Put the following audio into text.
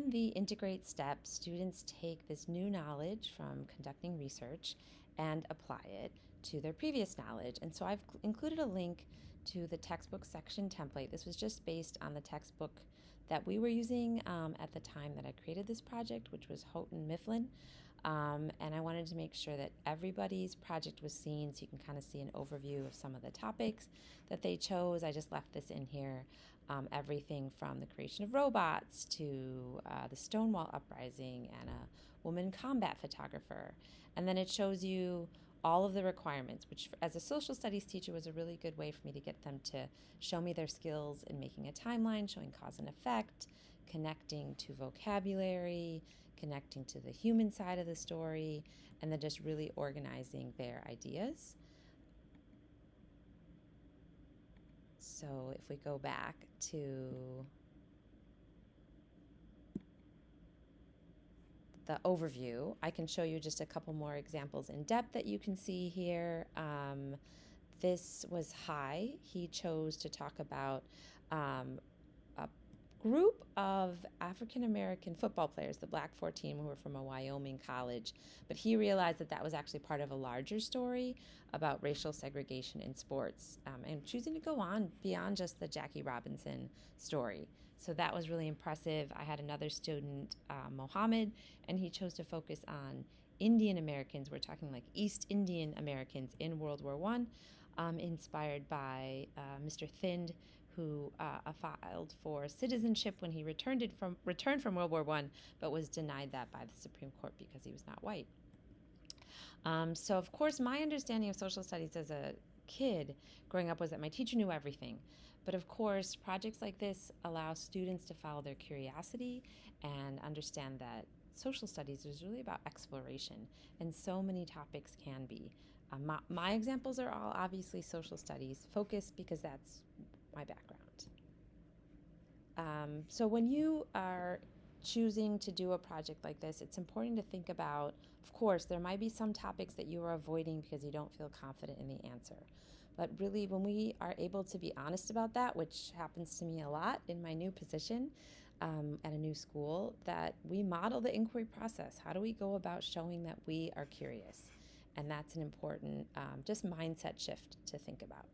in the integrate step, students take this new knowledge from conducting research and apply it to their previous knowledge. And so I've included a link to the textbook section template. This was just based on the textbook that we were using at the time that I created this project, which was Houghton Mifflin. And I wanted to make sure that everybody's project was seen so you can kind of see an overview of some of the topics that they chose. I just left this in here. Everything from the creation of robots to the Stonewall Uprising and a woman combat photographer. And then it shows you all of the requirements, which as a social studies teacher was a really good way for me to get them to show me their skills in making a timeline, showing cause and effect, connecting to vocabulary, connecting to the human side of the story, and then just really organizing their ideas. So if we go back to the overview, I can show you just a couple more examples in depth that you can see here. This was High. He chose to talk about a group of African American football players, the Black 14, who were from a Wyoming college, but he realized that that was actually part of a larger story about racial segregation in sports, and choosing to go on beyond just the Jackie Robinson story. So that was really impressive. I had another student, Mohammed, and he chose to focus on Indian Americans. We're talking like East Indian Americans in World War I, inspired by Mr. Thind, who filed for citizenship when he returned from World War I, but was denied that by the Supreme Court because he was not white. So, of course, my understanding of social studies as a kid growing up was that my teacher knew everything. But of course, projects like this allow students to follow their curiosity and understand that social studies is really about exploration, and so many topics can be. My examples are all obviously social studies focused because that's my background. So when you are choosing to do a project like this, it's important to think about, of course, there might be some topics that you are avoiding because you don't feel confident in the answer. But really, when we are able to be honest about that, which happens to me a lot in my new position at a new school, that we model the inquiry process. How do we go about showing that we are curious? And that's an important just mindset shift to think about.